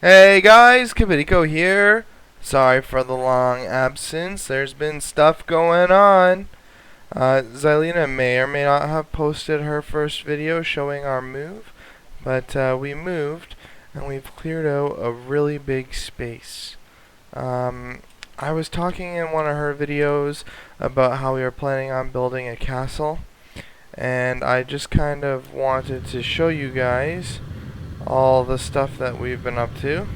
Hey guys, Kibidiko here. Sorry for the long absence. There's been stuff going on. Zylina may or may not have posted her first video showing our move, but we moved and we've cleared out a really big space. I was talking in one of her videos about how we were planning on building a castle, and I just kind of wanted to show you guys all the stuff that we've been up to.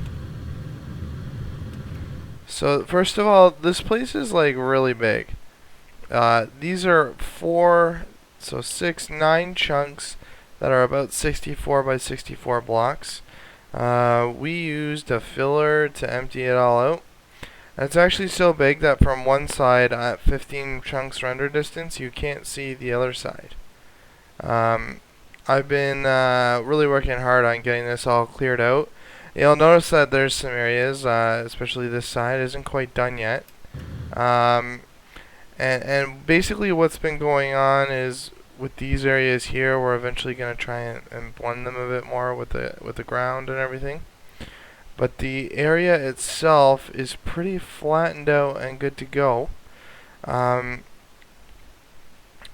So first of all, this place is like really big. These are nine chunks that are about 64 by 64 blocks. We used a filler to empty it all out. It's actually so big that from one side at 15 chunks render distance, you can't see the other side. I've been really working hard on getting this all cleared out. You'll notice that there's some areas, especially this side, isn't quite done yet. And basically what's been going on is with these areas here, we're eventually going to try and blend them a bit more with the ground and everything. But the area itself is pretty flattened out and good to go.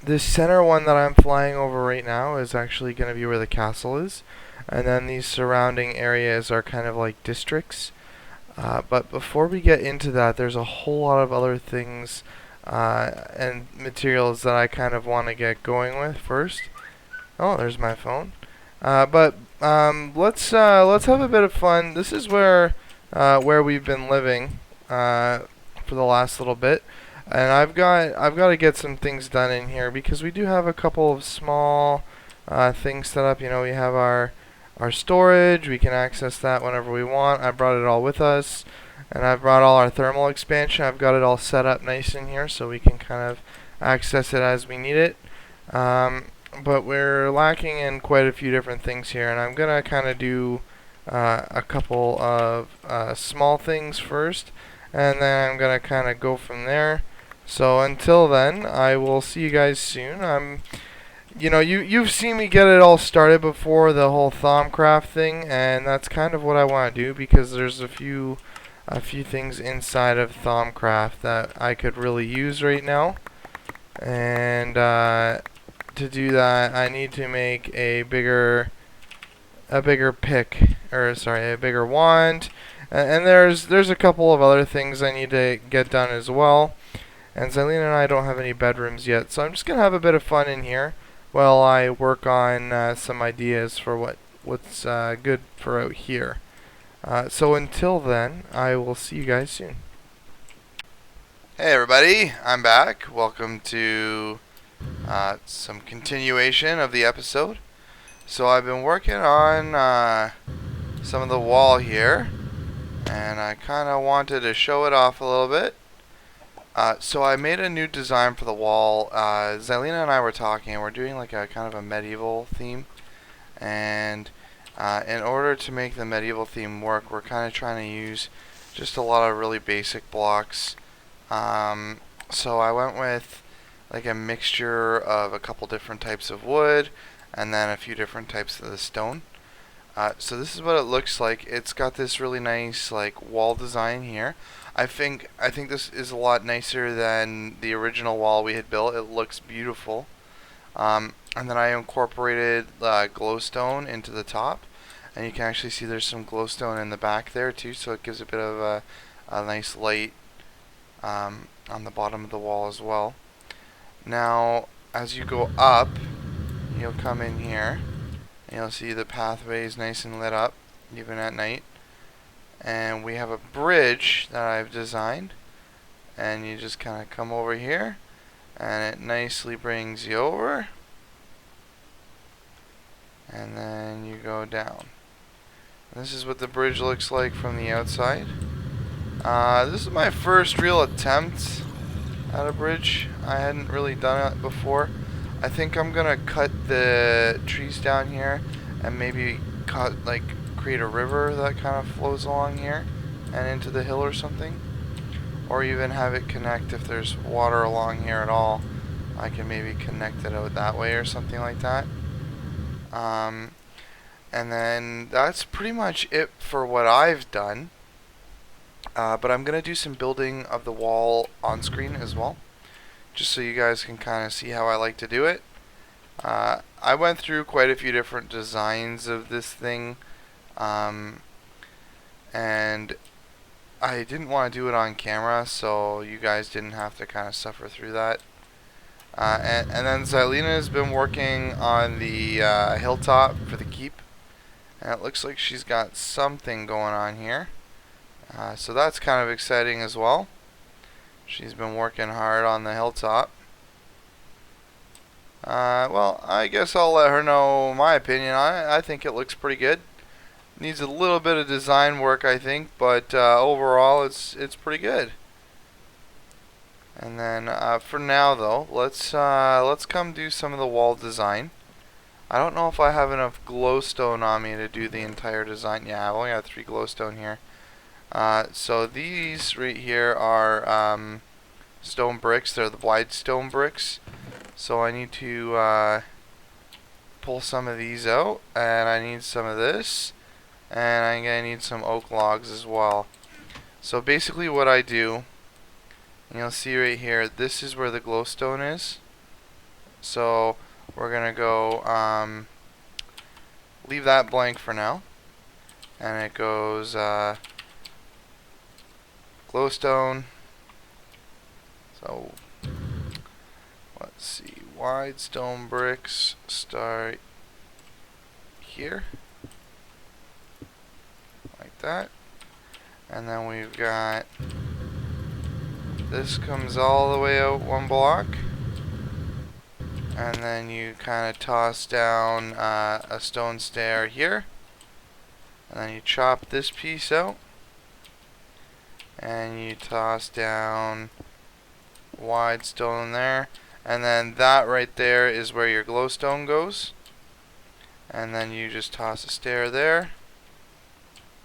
This center one that I'm flying over right now is actually going to be where the castle is. And then these surrounding areas are kind of like districts. But before we get into that, there's a whole lot of other things and materials that I kind of want to get going with first. Oh, there's my phone. But let's have a bit of fun. This is where we've been living for the last little bit. And I've got to get some things done in here because we do have a couple of small things set up. You know, we have our storage. We can access that whenever we want. I brought it all with us, and I've brought all our thermal expansion. I've got it all set up nice in here so we can kind of access it as we need it. But we're lacking in quite a few different things here, and I'm gonna kind of do a couple of small things first, and then I'm gonna kind of go from there. So until then, I will see you guys soon. You know, you've seen me get it all started before, the whole Thaumcraft thing, and that's kind of what I want to do because there's a few things inside of Thaumcraft that I could really use right now. And to do that, I need to make a bigger wand. And there's a couple of other things I need to get done as well. And Zylina and I don't have any bedrooms yet, so I'm just gonna have a bit of fun in here while I work on some ideas for what's good for out here. So until then, I will see you guys soon. Hey everybody, I'm back. Welcome to some continuation of the episode. So I've been working on some of the wall here, and I kind of wanted to show it off a little bit. So I made a new design for the wall. Zylina and I were talking, and we're doing like a kind of a medieval theme. And in order to make the medieval theme work, we're kind of trying to use just a lot of really basic blocks. So I went with like a mixture of a couple different types of wood, and then a few different types of the stone. So this is what it looks like. It's got this really nice like wall design here. I think this is a lot nicer than the original wall we had built. It looks beautiful. And then I incorporated glowstone into the top, and you can actually see there's some glowstone in the back there too, so it gives a bit of a nice light on the bottom of the wall as well. Now, as you go up, you'll come in here, and you'll see the pathway is nice and lit up, even at night. And we have a bridge that I've designed, and you just kind of come over here, and it nicely brings you over, and then you go down. This is what the bridge looks like from the outside. This is my first real attempt at a bridge. I hadn't really done it before. I think I'm gonna cut the trees down here and maybe create a river that kind of flows along here and into the hill or something, or even have it connect. If there's water along here at all, I can maybe connect it out that way or something like that. And then that's pretty much it for what I've done. But I'm going to do some building of the wall on screen as well, just so you guys can kind of see how I like to do it. I went through quite a few different designs of this thing, and I didn't want to do it on camera, so you guys didn't have to kind of suffer through that. And then Zylina has been working on the hilltop for the keep, and it looks like she's got something going on here. So that's kind of exciting as well. She's been working hard on the hilltop. Well, I guess I'll let her know my opinion on it. I think it looks pretty good. Needs a little bit of design work, I think, but overall it's pretty good. And then for now though, let's come do some of the wall design. I don't know if I have enough glowstone on me to do the entire design. Yeah, I've only got 3 glowstone here. So these right here are stone bricks. They're the wide stone bricks. So I need to pull some of these out, and I need some of this, and I'm gonna need some oak logs as well. So basically what I do, and you'll see right here, this is where the glowstone is. So we're gonna go leave that blank for now, and it goes glowstone. So let's see, wide stone bricks start here, like that, and then we've got this comes all the way out 1 block, and then you kind of toss down a stone stair here, and then you chop this piece out, and you toss down wide stone there, and then that right there is where your glowstone goes, and then you just toss a stair there,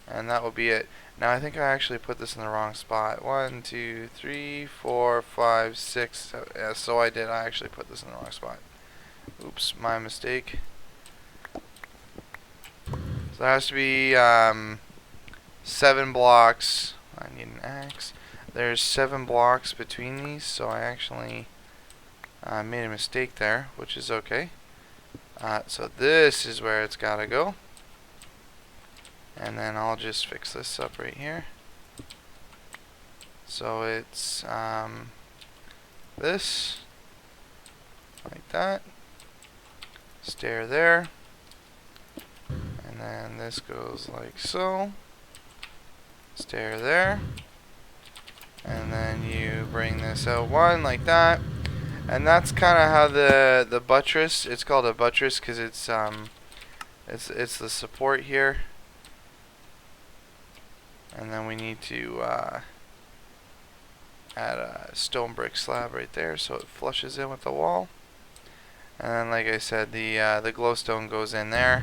and that will be it. Now I think I actually put this in the wrong spot. 1, 2, 3, 4, 5, 6. Yeah, so I did. I actually put this in the wrong spot. Oops, my mistake. So there has to be 7 blocks. I need an axe. There's 7 blocks between these, so I actually made a mistake there, which is okay. So this is where it's gotta go. And then I'll just fix this up right here. So it's this, like that. Stair there. And then this goes like so. Stair there. And then you bring this out 1 like that. And that's kind of how the buttress, it's called a buttress because it's the support here. And then we need to add a stone brick slab right there so it flushes in with the wall. And then, like I said, the glowstone goes in there.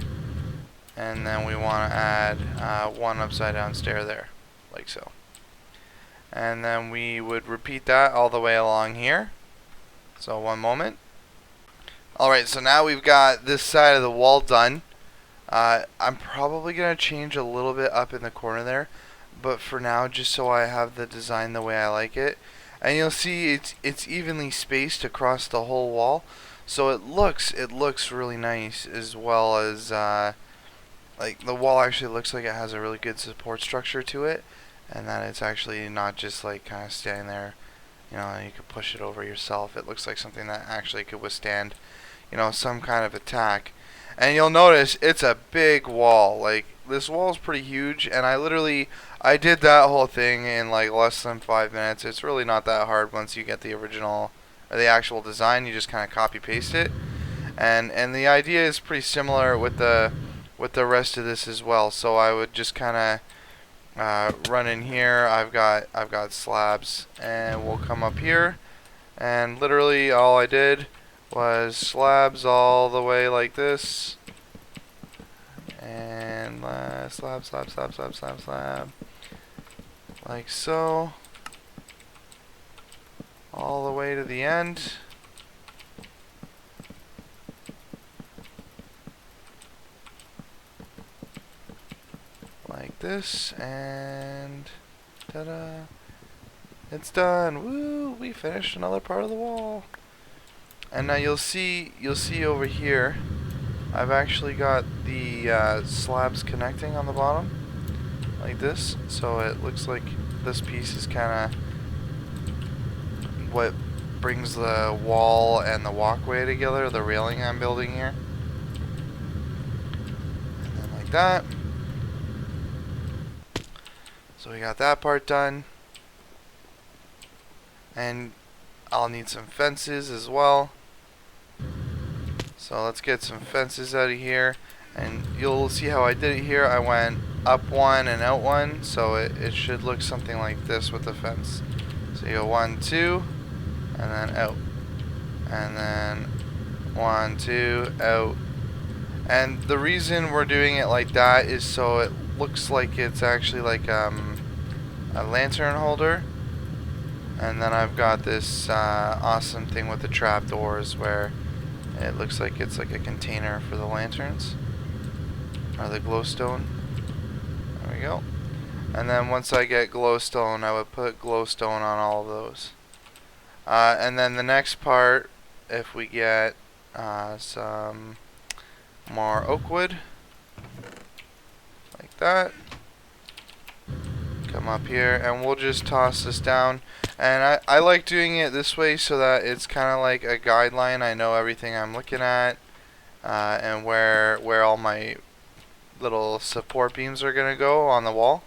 And then we want to add 1 upside down stair there, like so. And then we would repeat that all the way along here. So 1 moment. Alright, so now we've got this side of the wall done. I'm probably going to change a little bit up in the corner there, but for now, just so I have the design the way I like it. And you'll see it's evenly spaced across the whole wall, so it looks really nice, as well as like the wall actually looks like it has a really good support structure to it, and that it's actually not just like kind of standing there, you know, you could push it over yourself. It looks like something that actually could withstand, you know, some kind of attack. And you'll notice it's a big wall. Like, this wall is pretty huge, and I did that whole thing in like less than 5 minutes. It's really not that hard once you get the original or the actual design. You just kind of copy paste it, and the idea is pretty similar with the rest of this as well. So I would just kind of run in here. I've got slabs, and we'll come up here, and literally all I did was slabs all the way like this, and slab, slab, slab, slab, slab, slab, like so, all the way to the end. this, and ta-da! It's done. Woo! We finished another part of the wall. And now you'll see over here, I've actually got the slabs connecting on the bottom, like this. So it looks like this piece is kind of what brings the wall and the walkway together, the railing I'm building here. And then like that. So we got that part done. And I'll need some fences as well. So let's get some fences out of here. And you'll see how I did it here. I went up one and out one. So it should look something like this with the fence. So you go 1, 2, and then out. And then 1, 2, out. And the reason we're doing it like that is so it looks like it's actually like a lantern holder. And then I've got this awesome thing with the trapdoors where it looks like it's like a container for the lanterns or the glowstone. There we go. And then once I get glowstone, I would put glowstone on all of those. And then the next part, if we get some more oak wood, like that, come up here, and we'll just toss this down. And I like doing it this way so that it's kind of like a guideline. I know everything I'm looking at, and where all my little support beams are going to go on the wall.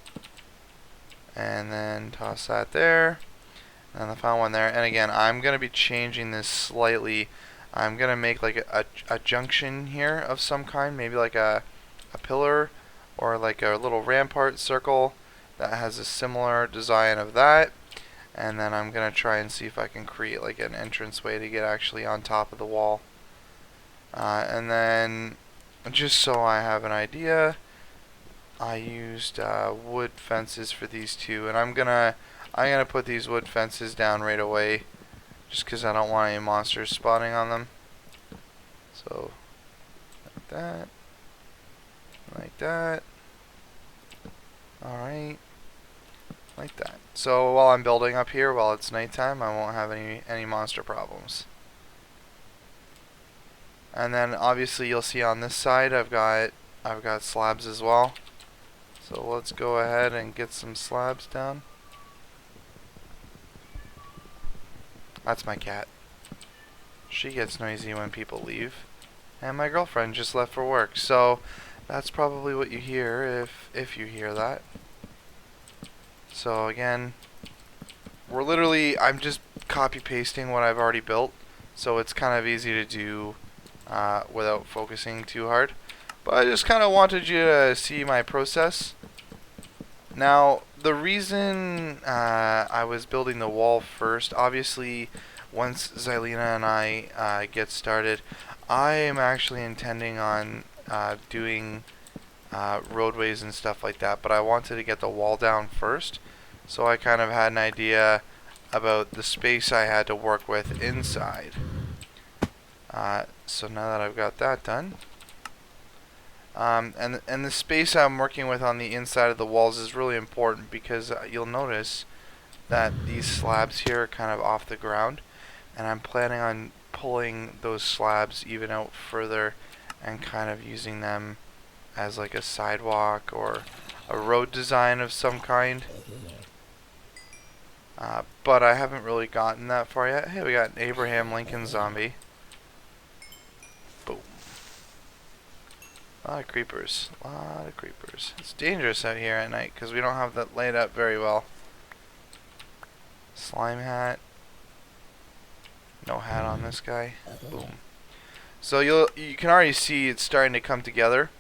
And then toss that there. And the final one there. And again, I'm going to be changing this slightly. I'm going to make like a junction here of some kind. Maybe like a pillar or like a little rampart circle that has a similar design of that. And then I'm going to try and see if I can create like an entrance way to get actually on top of the wall. And then just so I have an idea, I used wood fences for these two, and I'm gonna put these wood fences down right away, just because I don't want any monsters spawning on them. So like that, like that. All right, like that. So while I'm building up here, while it's nighttime, I won't have any monster problems. And then obviously you'll see on this side I've got slabs as well. So let's go ahead and get some slabs down. That's my cat. She gets noisy when people leave. And my girlfriend just left for work. So that's probably what you hear if you hear that. So again, I'm just copy pasting what I've already built. So it's kind of easy to do without focusing too hard. But I just kind of wanted you to see my process. Now, the reason I was building the wall first, obviously, once Zylina and I get started, I am actually intending on doing roadways and stuff like that, but I wanted to get the wall down first, so I kind of had an idea about the space I had to work with inside. So now that I've got that done, and the space I'm working with on the inside of the walls is really important because you'll notice that these slabs here are kind of off the ground, and I'm planning on pulling those slabs even out further and kind of using them as like a sidewalk or a road design of some kind. But I haven't really gotten that far yet. Hey, we got an Abraham Lincoln zombie. Boom. A lot of creepers. A lot of creepers. It's dangerous out here at night because we don't have that laid up very well. Slime hat. No hat on this guy. Boom. So you can already see it's starting to come together.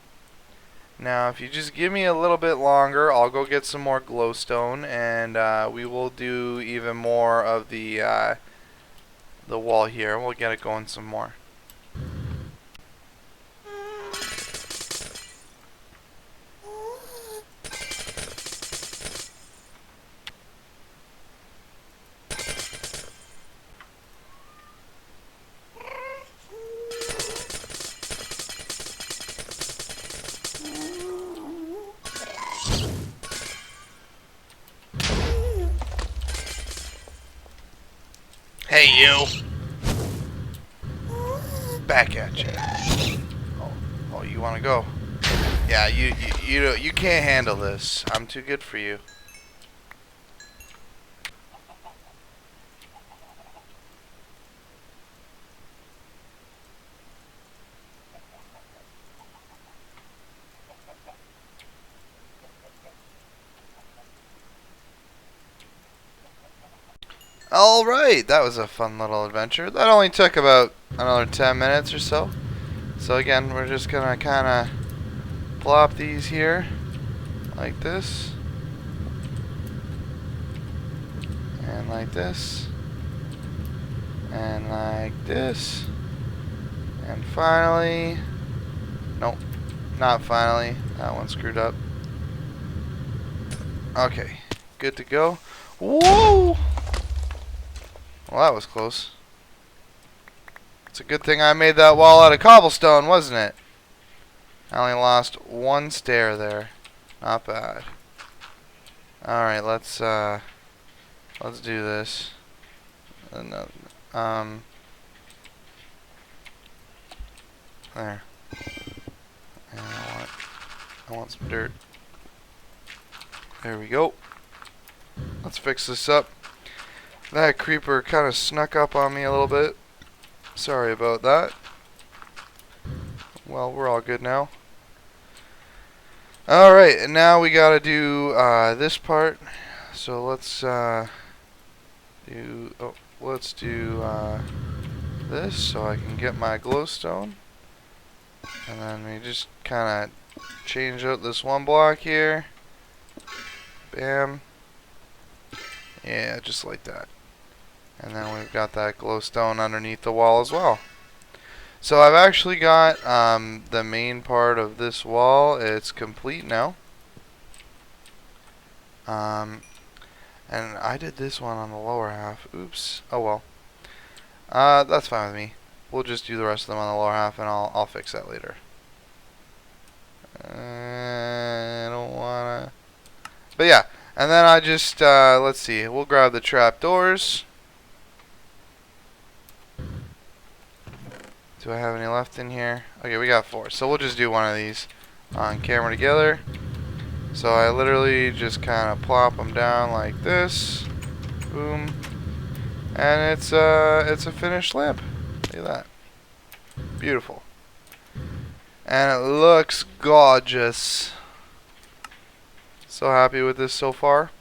Now, if you just give me a little bit longer, I'll go get some more glowstone, and we will do even more of the wall here. We'll get it going some more. Hey, you! Back at you. Oh, you want to go? Yeah, you can't handle this. I'm too good for you. Alright, that was a fun little adventure. That only took about another 10 minutes or so. So again, we're just gonna kinda plop these here like this. And like this. And like this. And finally, nope, not finally. That one screwed up. Okay, good to go. Whoa! Well, that was close. It's a good thing I made that wall out of cobblestone, wasn't it? I only lost one stair there. Not bad. Alright, let's do this. Another, there. And I want some dirt. There we go. Let's fix this up. That creeper kind of snuck up on me a little bit. Sorry about that. Well, we're all good now. Alright, and now we gotta do this part. So let's do this so I can get my glowstone. And then we just kind of change out this one block here. Bam. Yeah, just like that. And then we've got that glowstone underneath the wall as well. So I've actually got the main part of this wall. It's complete now. And I did this one on the lower half. Oops. Oh well. That's fine with me. We'll just do the rest of them on the lower half, and I'll fix that later. I don't wanna. But yeah, and then I just let's see. We'll grab the trapdoors. Do I have any left in here? Okay, we got 4. So we'll just do one of these on camera together. So I literally just kind of plop them down like this. Boom. And it's a finished lamp. Look at that. Beautiful. And it looks gorgeous. So happy with this so far.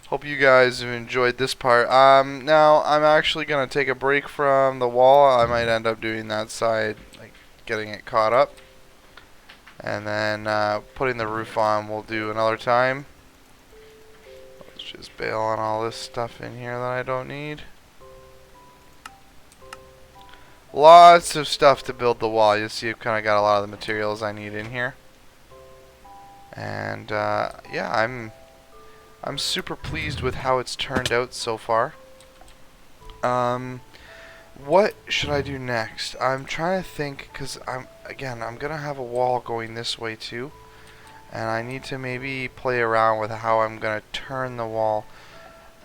Hope you guys have enjoyed this part. Now I'm actually gonna take a break from the wall. I might end up doing that side, like getting it caught up, and then putting the roof on. We'll do another time. Let's just bail on all this stuff in here that I don't need. Lots of stuff to build the wall. You see, I've kind of got a lot of the materials I need in here, and yeah, I'm super pleased with how it's turned out so far. What should I do next? I'm trying to think, because I'm gonna have a wall going this way too, and I need to maybe play around with how I'm gonna turn the wall.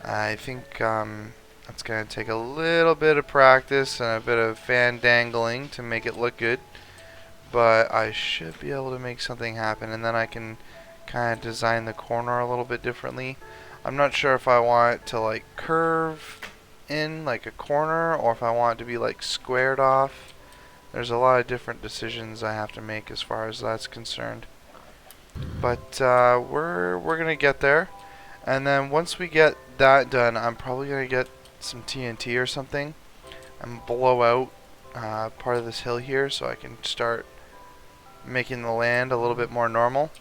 I think it's gonna take a little bit of practice and a bit of fandangling to make it look good, but I should be able to make something happen, and then I can kind of design the corner a little bit differently. I'm not sure if I want it to like curve in like a corner, or if I want it to be like squared off. There's a lot of different decisions I have to make as far as that's concerned, but we're gonna get there. And then once we get that done, I'm probably gonna get some TNT or something and blow out part of this hill here so I can start making the land a little bit more normal.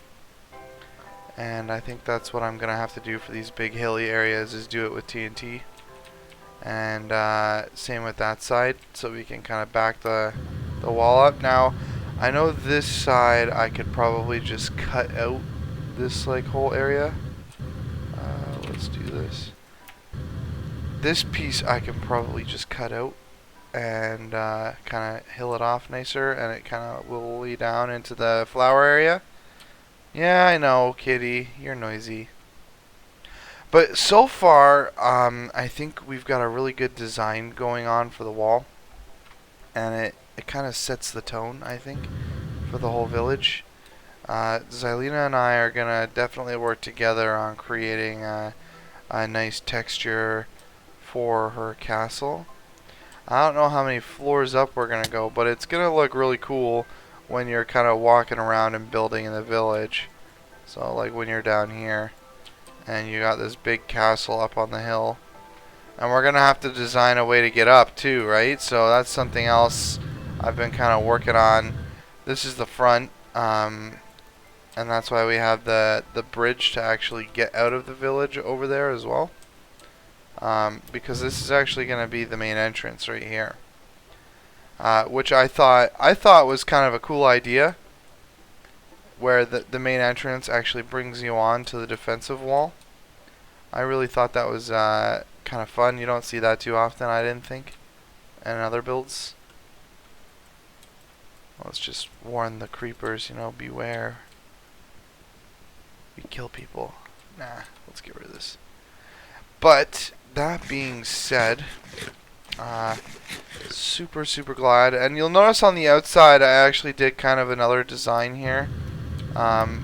And I think that's what I'm gonna have to do for these big hilly areas, is do it with TNT. And same with that side, so we can kind of back the wall up. Now, I know this side I could probably just cut out this like whole area. Let's do this. This piece I can probably just cut out and kind of hill it off nicer, and it kind of will lay down into the flower area. Yeah, I know, kitty, you're noisy. But so far, I think we've got a really good design going on for the wall, and it kind of sets the tone, I think, for the whole village. Zylina and I are gonna definitely work together on creating a nice texture for her castle. I don't know how many floors up we're gonna go, but it's gonna look really cool when you're kind of walking around and building in the village. So like when you're down here and you got this big castle up on the hill, and we're gonna have to design a way to get up too, right? So that's something else I've been kind of working on. This is the front, and that's why we have the bridge to actually get out of the village over there as well. Because this is actually going to be the main entrance right here, which I thought was kind of a cool idea, where the main entrance actually brings you on to the defensive wall. I really thought that was kind of fun. You don't see that too often, I didn't think, in other builds. Let's just warn the creepers, you know, beware. We kill people. Nah, let's get rid of this. But that being said, super glad. And you'll notice on the outside, I actually did kind of another design here. Kind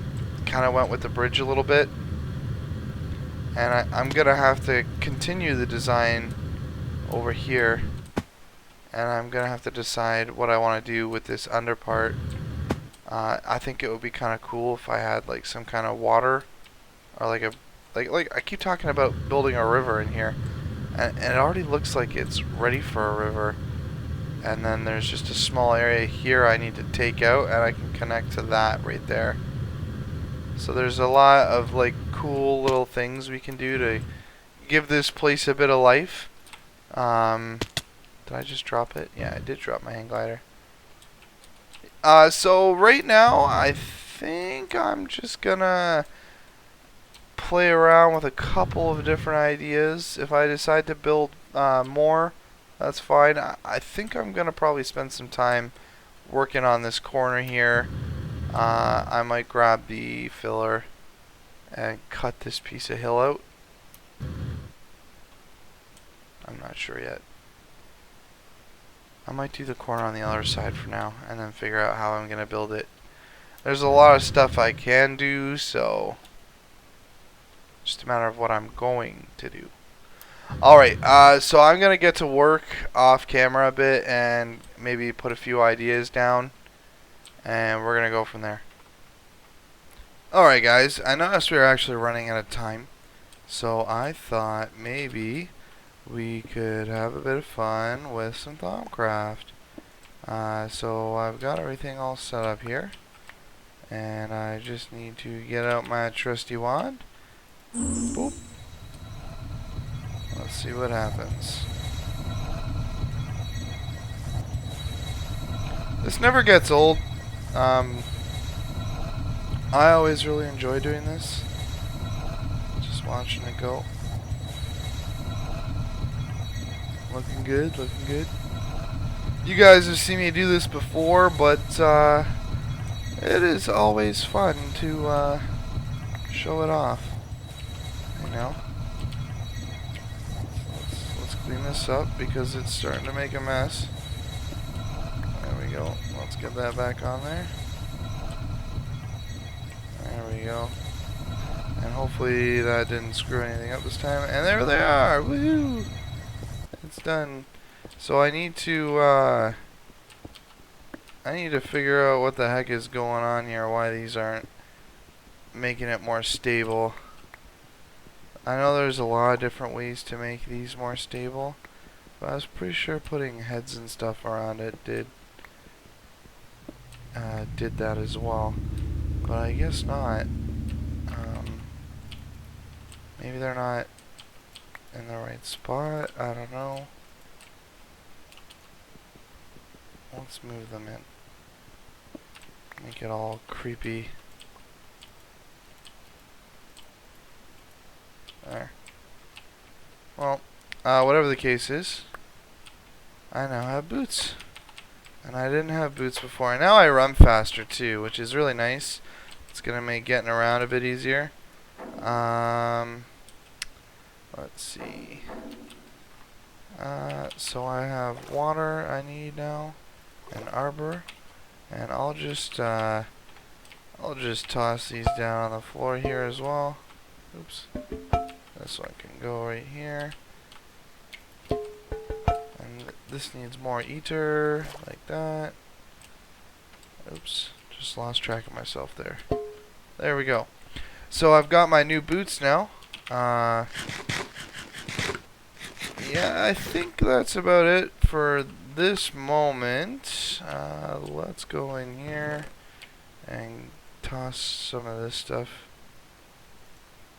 of went with the bridge a little bit. And I'm going to have to continue the design over here. And I'm going to have to decide what I want to do with this under part. I think it would be kind of cool if I had like some kind of water, or like a like I keep talking about building a river in here, and it already looks like it's ready for a river. And then there's just a small area here I need to take out, and I can connect to that right there. So there's a lot of like cool little things we can do to give this place a bit of life. Did I just drop it? Yeah, I did drop my hang glider. So right now, I think I'm just gonna play around with a couple of different ideas. If I decide to build more, that's fine. I think I'm gonna probably spend some time working on this corner here. I might grab the filler and cut this piece of hill out. I'm not sure yet. I might do the corner on the other side for now, and then figure out how I'm gonna build it. There's a lot of stuff I can do, so just a matter of what I'm going to do. Alright, so I'm gonna get to work off camera a bit and maybe put a few ideas down, and we're gonna go from there. Alright guys, I noticed we were actually running out of time, so I thought maybe we could have a bit of fun with some Thaumcraft. So I've got everything all set up here, and I just need to get out my trusty wand. Boop. Let's see what happens. This never gets old. I always really enjoy doing this. Just watching it go. Looking good, looking good. You guys have seen me do this before, but it is always fun to show it off. You know? Let's clean this up because it's starting to make a mess. There we go. Let's get that back on there. There we go. And hopefully that didn't screw anything up this time. And there they are! Woohoo! It's done. So I need to figure out what the heck is going on here, why these aren't making it more stable. I know there's a lot of different ways to make these more stable, but I was pretty sure putting heads and stuff around it did that as well. But I guess not. Maybe they're not in the right spot. I don't know. Let's move them in. Make it all creepy. There. Well, whatever the case is, I now have boots. And I didn't have boots before. And now I run faster too, which is really nice. It's gonna make getting around a bit easier. let's see. So I have water I need now, and arbor, and I'll just toss these down on the floor here as well. Oops. This one can go right here. And this needs more ether, like that. Oops, just lost track of myself there. There we go. So I've got my new boots now. Yeah, I think that's about it for this moment. Let's go in here and toss some of this stuff.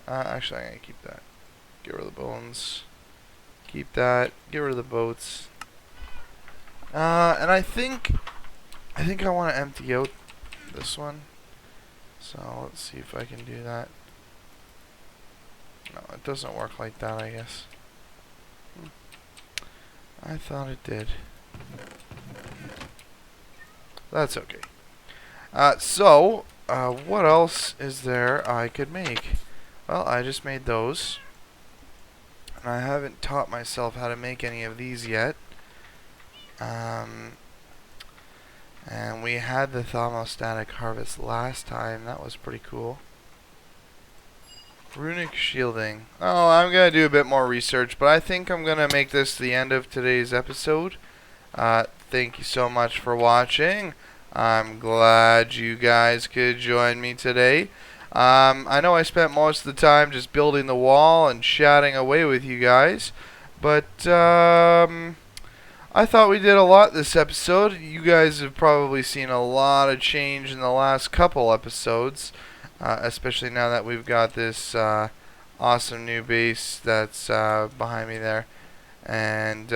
Actually, I'm gonna keep that. Get rid of the bones. Keep that. Get rid of the boats. And I think I want to empty out this one. So let's see if I can do that. No, it doesn't work like that, I guess. I thought it did. That's okay. What else is there I could make? Well, I just made those. And I haven't taught myself how to make any of these yet. And we had the thermostatic harvest last time. That was pretty cool. Runic shielding. Oh, I'm going to do a bit more research, but I think I'm going to make this the end of today's episode. Thank you so much for watching. I'm glad you guys could join me today. I know I spent most of the time just building the wall and chatting away with you guys, but I thought we did a lot this episode. You guys have probably seen a lot of change in the last couple episodes, especially now that we've got this awesome new base that's behind me there. And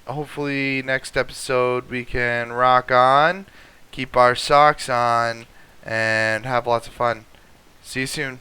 hopefully next episode we can rock on, keep our socks on, and have lots of fun. See you soon.